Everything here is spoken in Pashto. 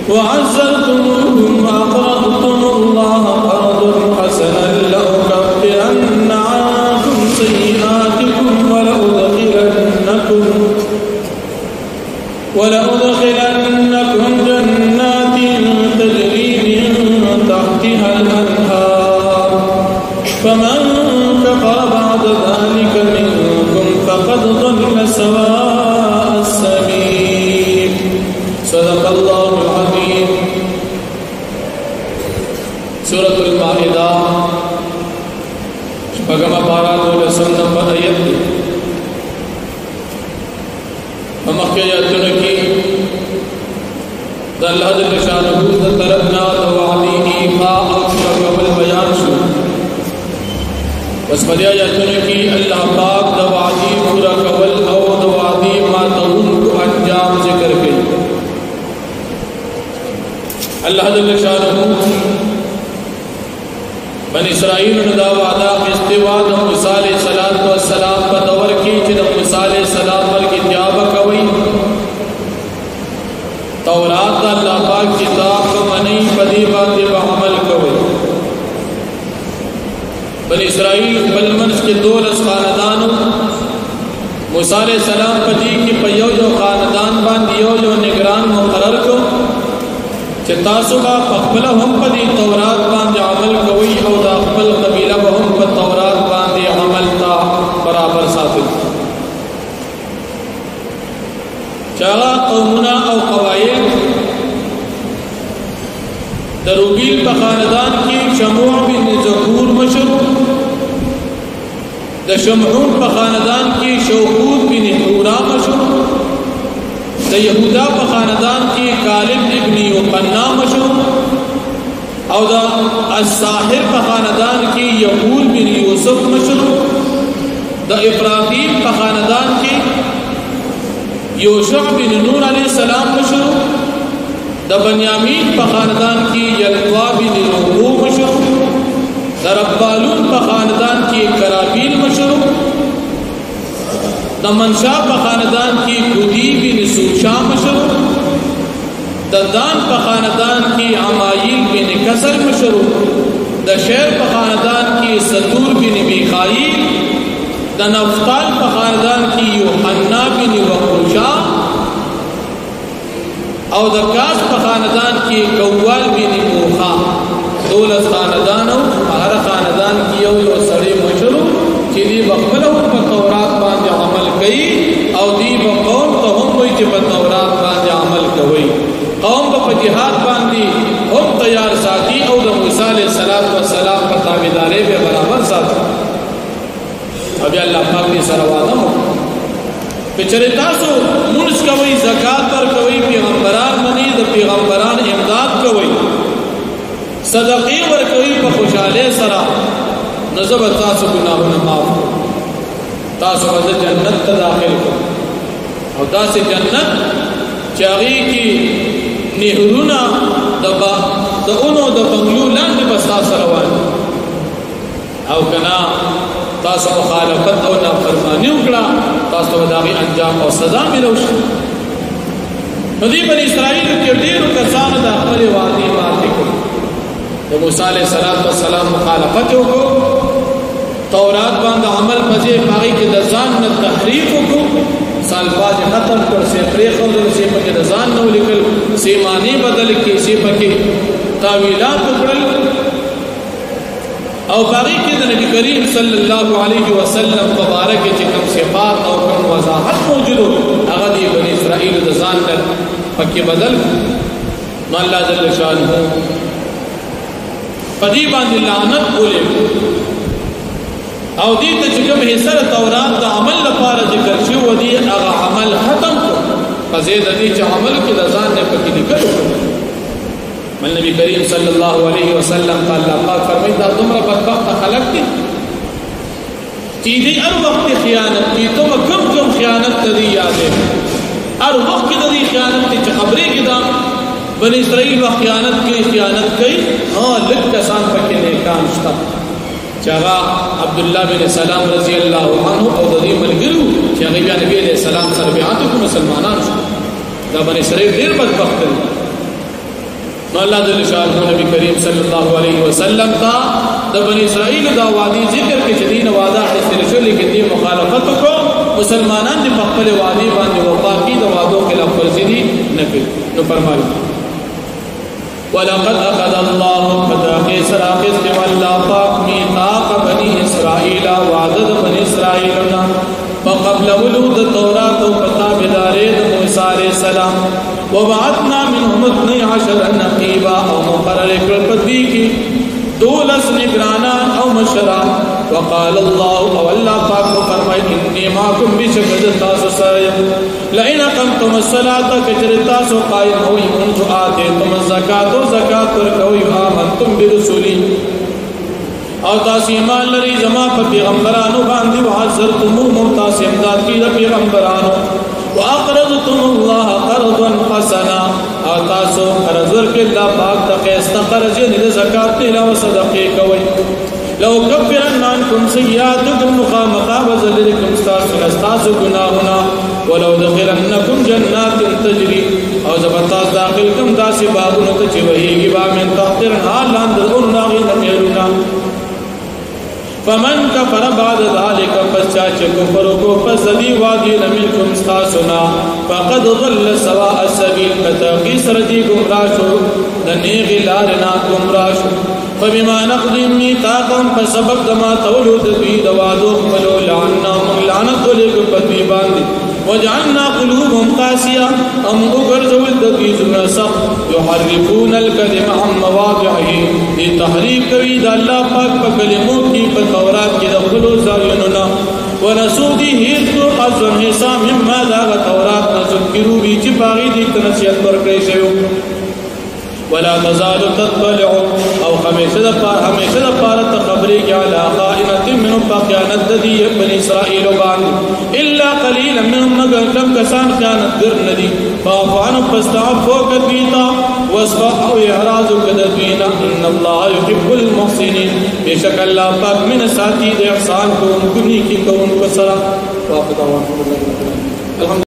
وعزرتموهم وأقرضتم الله قرضا حسنا لأكفرن عنكم سيئاتكم ولأدخلنكم جنات تجري من تحتها الأنهار فمن كفر بعد ذلك منكم فقد ضل سواء السبيل. صدق الله العظيم. سورة المائدہ شپږم پارہ 12 نمبر آیت دی. مخکې آیتونو کې د الله جل شانه د طرفنا د وعدې ایفاء او قبول بیان شو. بس په دې آیتونو کې الله پاک د وعدې پورا کول او د وعدې ماتونکو انجام ذکر کړي. الله جل شانه بنی اسرائیل نو دا وعده استوا د موسی علیہ السلام په دور کې چې د موسی علیہ السلام ورکی تیاب کوي تورات الله پاک کتاب کو منی پدی باندې عمل کوي. بنی اسرائیل بل منس کې 12 خاندانو موسی علیہ السلام پدی کې په یو خاندان باندې یو نگران مقرر کو چې تاسو به خپل هم په دې تورات باندې عمل کوئ او د خپل قبيله به هم په تورات باندې عمل تا برابر ساتي. چاغه قومنا او قبایل دروبیل په خاندان کې شموع بن زکور مشهور، د شمعون په خاندان کې شوقود بن حورا مشهور، د یهودا په خاندان کې کالب ابن یوقنا مشهور، او د الساحر په خاندان کې یعقوب بن یوسف مشهور، د ابراهیم په خاندان کې یوشع بن نور علیہ السلام مشهور، د بنیامین په خاندان کې یلقا بن روح مشهور، د ربالون په خاندان کې کرابیل مشهور، د منشا په خاندان کې گودی بن سوشا مشهور، د دان په خاندان کې عمایل بن کسر مشهور، د شیر په خاندان کې ستور بن میخائیل، د نفتال په خاندان کې یوحنا بن وقوشا، او د کاس په خاندان کې قوال بن موخا. 12 خاندانو هر خاندان کې یو سړی مشهور چې دی بخبله په تورات باندې عمل کوي او دی په قوم ته هم وایي چې په تورات باندې عمل کوي. قوم په جهاد باندې هم تیار ساتي او د موسی علیہ السلام په تابعداري به برابر ساتي. ابي الله پاک دې سره وعده مو بچره تاسو مونږ کوي، زکات ورکوي، پیغمبران مني، د پیغمبران امداد کوي، صدقې ورکوي په خوشاله سره، نزب تاسو ګناهونه معاف، تاسو به جنت ته داخل کو. او داسې جنت چې هغه کې نهرونه د اونو د بنگلو لاندې بس تاسو روان او کنا تاسو مخالفت او نافرمانی وکړه تاسو ته دغه انجام او سزا ملوشي. نو دی بنی اسرائیل کې ډېرو کسانو د خپل وعده ماتې کړې. د موسی علیہ السلام مخالفت وکړو، تورات باندې عمل پځې پاغي کې د ځان نه تحریف وکړو، سالفاظ ختم کړ، سي پرې خلل سي پکې د ځان نو لیکل، سي معنی بدل کې، سي پکې تاویلات وکړل، او باقي کې د نبی کریم صلی الله علیه وسلم مبارک چې کوم صفات او کوم وضاحت موجود هغه دی بنی اسرائیل د ځان نه پکې بدل. نو الله جل شانه پدی باندې لعنت بولې او دې ته چې کوم حصہ تورات د عمل لپاره ذکر شو دی هغه عمل ختم کو فزید دې چې عمل کې د ځان نه پکې لیکل. من نبی کریم صلی الله علیه وسلم قال الله پاک فرمایي دا دومره بدبخت خلق دي چې دې هر وخت خیانت کوي، ته کوم خیانت دې یادې هر وخت دې خیانت چې خبرې کې دا بنی اسرائیل و خیانت کوي لږ کسان پکې نیکان شته چې هغه عبد الله بن سلام رضی الله عنه او د دې ملګرو چې هغه نبی علیہ السلام سره بیعت کوي مسلمانان شو. دا بنی اسرائیل ډېر بدبخت دي نو الله جل شانه نبی کریم صلی الله علیه وسلم تا د بنی اسرائیل دا وادي ذکر کې چې دین وعده حاصل شو لیکن دې مخالفت کو مسلمانان دې په خپل وادي باندې وفا کی د وعدو خلاف ورزي دي نه کوي نو فرمایي ولقد اخذ الله فتاقي سراقست والله پاک میثاق بني اسرائیل وعده بني اسرائیل فقبل ولود التوراة وفتابداري موسى عليه السلام وبعثنا منهم 12 نقيبا او مقرر كالبديك دولس نگرانان او مشران وقال الله او الله پاک فرمائے انی معکم بشکد تاسو سره لئن قمتم الصلاة کچر تاسو قائم ہوئی منذ آتیتم الزکاة و زکاة ورکوئی آمنتم برسولی او تاسو ایمان لري زما په پیغمبرانو باندې وحذرتموهم تاسو امداد کی د پیغمبرانو واقرضتم الله قرضا حسنا او تاسو قرض ورکړئ الله پاک ته قسط قرض نه زکات نه او صدقه کوي لو كفرن عنكم سيئاتكم مخامخا وذلكم استاسو گناهنا ولو دخلنكم جنات تجري او زبردست داخل کوم داسې باغونو ته چې وهيږي با من تحتر حالان درونه غيرنا فمن كفر بعد ذلك فشاچ كفر کو فزدي وادي منكم استاسنا فقد ضل سواء السبيل فتاقي سرجي گمراشو دنيغ لارنا گمراشو فبما نقضي ميثاقهم فسبب دما تولد بي دوادو فلو لعنهم لعنت لك بديبان وجعلنا قلوبهم قاسية ام اغرزوا الدقيزنا سخ يحرفون الكلم عن مواضعه لتحريف كويد الله پاک پا کلموں کی پا تورات کی دخلو زائننا ونسودی حیثو حضن حسام مما داغ تورات نذکرو بی چپاغی دیت نسیت برکڑی شیو ولا تزال تطلع او ہمیشہ پارت خبری کی علا خائنت منهم باقیانت ددی بنی اسرائیل باندی الا قلیلا منهم مگر کم کسان خیانت در ندی فافعانو پستعب فوقت بیتا وصفا او احراز کدبینا ان اللہ يحب المحسنین بیشک اللہ پاک من ساتھی دے احسان کو ان کنی کی کو ان کو سرا واقع دعوان